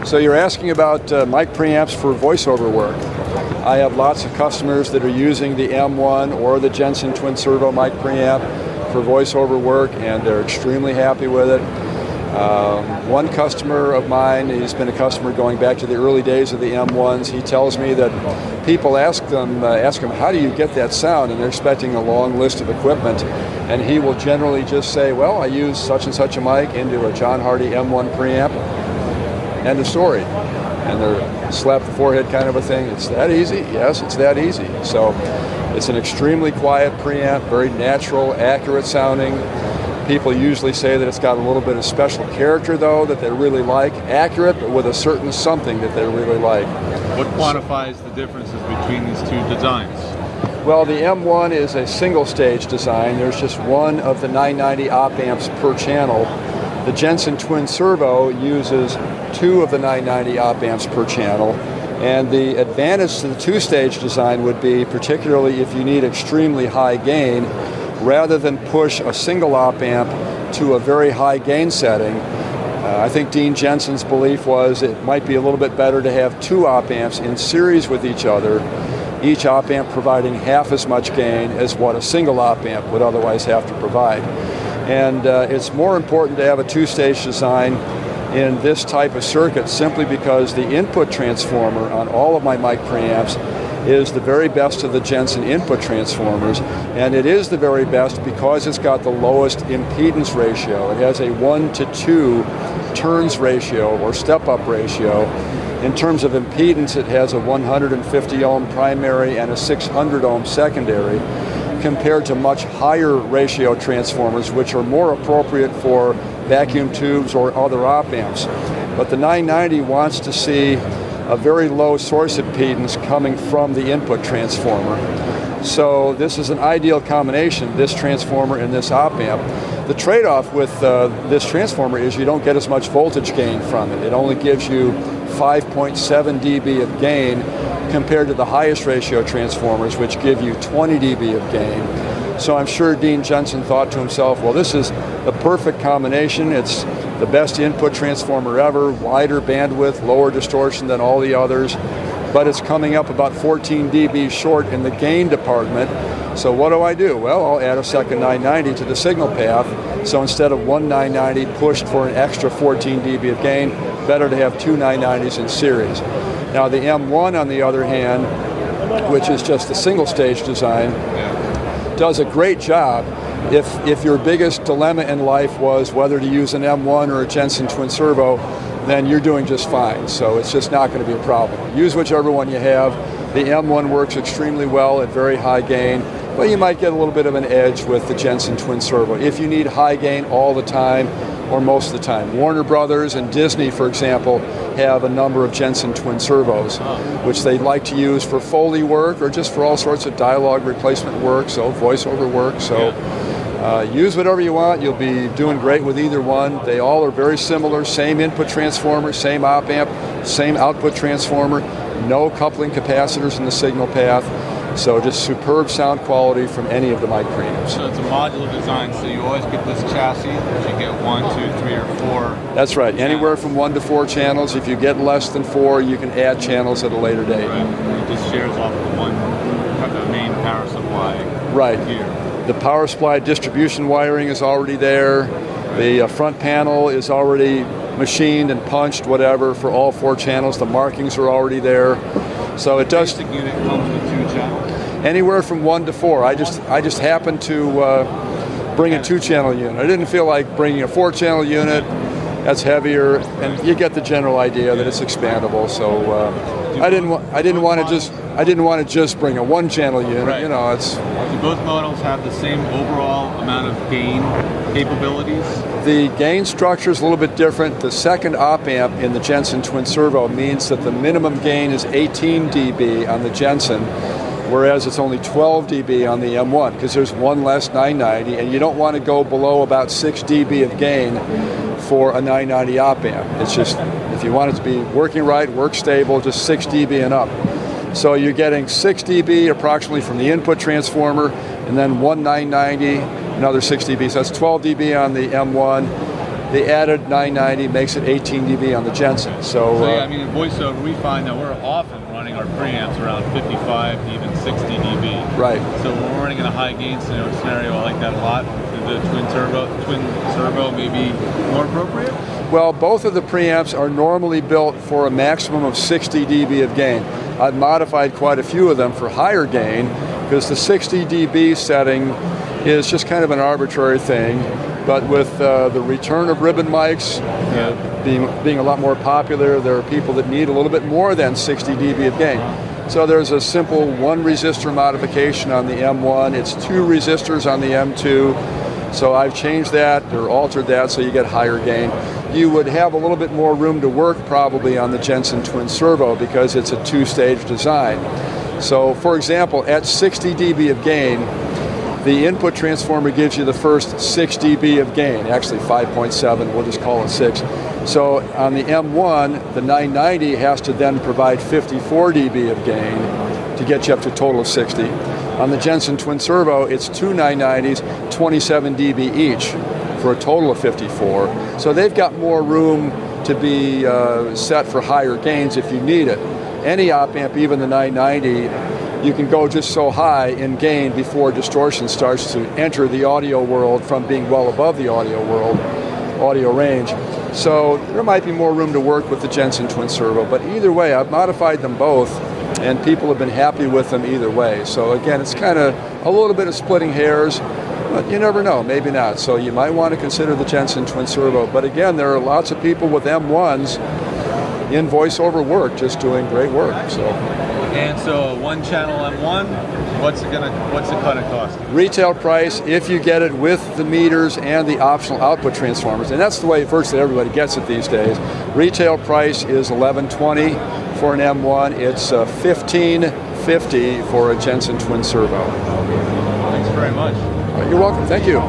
So you're asking about mic preamps for voiceover work. I have lots of customers that are using the M1 or the Jenson twin servo mic preamp for voiceover work, and they're extremely happy with it. One customer of mine, he's been a customer going back to the early days of the M1s. He tells me that people ask him, how do you get that sound? And they're expecting a long list of equipment. And he will generally just say, well, I use such and such a mic into a John Hardy M1 preamp. End of story. And they're slap the forehead kind of a thing. It's that easy? Yes, it's that easy. So it's an extremely quiet preamp, very natural, accurate sounding. People usually say that it's got a little bit of special character, though, that they really like. Accurate, but with a certain something that they really like. What quantifies the differences between these two designs? Well, the M1 is a single-stage design. There's just one of the 990 op amps per channel. The Jenson twin servo uses two of the 990 op amps per channel. And the advantage to the two-stage design would be, particularly if you need extremely high gain, rather than push a single op amp to a very high gain setting. I think Dean Jenson's belief was it might be a little bit better to have two op amps in series with each other, each op amp providing half as much gain as what a single op amp would otherwise have to provide. And it's more important to have a two-stage design in this type of circuit simply because the input transformer on all of my mic preamps is the very best of the Jenson input transformers, and it is the very best because it's got the lowest impedance ratio. It has a 1-to-2 turns ratio or step-up ratio. In terms of impedance, it has a 150 ohm primary and a 600 ohm secondary, compared to much higher ratio transformers, which are more appropriate for vacuum tubes or other op amps. But the 990 wants to see a very low source impedance coming from the input transformer. So this is an ideal combination, this transformer and this op amp. The trade-off with this transformer is you don't get as much voltage gain from it. It only gives you 5.7 dB of gain compared to the highest ratio transformers, which give you 20 dB of gain. So I'm sure Dean Jenson thought to himself, well, this is the perfect combination. It's the best input transformer ever, wider bandwidth, lower distortion than all the others, but it's coming up about 14 dB short in the gain department. So what do? Well, I'll add a second 990 to the signal path. So instead of one 990 pushed for an extra 14 dB of gain, better to have two 990s in series. Now the M1, on the other hand, which is just a single stage design, does a great job. If your biggest dilemma in life was whether to use an M1 or a Jenson twin servo, then you're doing just fine. So it's just not going to be a problem. Use whichever one you have. The M1 works extremely well at very high gain, but you might get a little bit of an edge with the Jenson twin servo if you need high gain all the time or most of the time. Warner Brothers and Disney, for example, have a number of Jenson twin servos, which they like to use for Foley work or just for all sorts of dialogue replacement work, so voiceover work. So use whatever you want. You'll be doing great with either one. They all are very similar, same input transformer, same op amp, same output transformer, no coupling capacitors in the signal path. So just superb sound quality from any of the mic preamps. So it's a modular design, so you always get this chassis, but you get 1, 2, 3, or 4. That's right, anywhere from 1 to 4 channels. If you get less than 4, you can add channels at a later date. Right. It just shares off the main power supply. Right. Here. The power supply distribution wiring is already there. The front panel is already machined and punched, whatever, for all 4 channels. The markings are already there. So it does. The basic unit comes with 2 channels? Anywhere from 1 to 4. I just happened to bring a 2-channel unit. I didn't feel like bringing a 4-channel unit. That's heavier, and you get the general idea that it's expandable. So I didn't want to just bring a 1-channel unit. Right. You know, it's. Do both models have the same overall amount of gain capabilities? The gain structure is a little bit different. The second op amp in the Jenson twin servo means that the minimum gain is 18 dB on the Jenson, whereas it's only 12 dB on the M1 because there's one less 990, and you don't want to go below about 6 dB of gain for a 990 op amp. It's just, if you want it to be working right, work stable, just 6 dB and up. So you're getting 6 dB approximately from the input transformer, and then one 990, another 6 dB. So that's 12 dB on the M1, The added 990 makes it 18 dB on the Jenson. So yeah, I mean, in voiceover, we find that we're often running our preamps around 55 to even 60 dB. Right. So when we're running in a high gain scenario, I like that a lot. The twin servo may be more appropriate? Well, both of the preamps are normally built for a maximum of 60 dB of gain. I've modified quite a few of them for higher gain because the 60 dB setting is just kind of an arbitrary thing. But with the return of ribbon mics being a lot more popular, there are people that need a little bit more than 60 dB of gain. So there's a simple 1 resistor modification on the M1. It's 2 resistors on the M2. So I've changed that or altered that so you get higher gain. You would have a little bit more room to work probably on the Jenson Twin Servo because it's a 2-stage design. So for example, at 60 dB of gain, the input transformer gives you the first 6 dB of gain, actually 5.7, we'll just call it 6. So on the M1, the 990 has to then provide 54 dB of gain to get you up to a total of 60. On the Jenson Twin Servo, it's 2 990s, 27 dB each for a total of 54. So they've got more room to be set for higher gains if you need it. Any op amp, even the 990, you can go just so high in gain before distortion starts to enter the audio world from being well above the audio range. So there might be more room to work with the Jenson Twin Servo, but either way, I've modified them both, and people have been happy with them either way. So again, it's kind of a little bit of splitting hairs, but you never know, maybe not. So you might want to consider the Jenson Twin Servo. But again, there are lots of people with M1s in voiceover work, just doing great work. And so 1-channel M1, what's the cut it cost? Retail price, if you get it with the meters and the optional output transformers, and that's the way virtually everybody gets it these days. Retail price is $1120 for an M1. It's $1550 for a Jenson Twin Servo. Thanks very much. You're welcome. Thank you.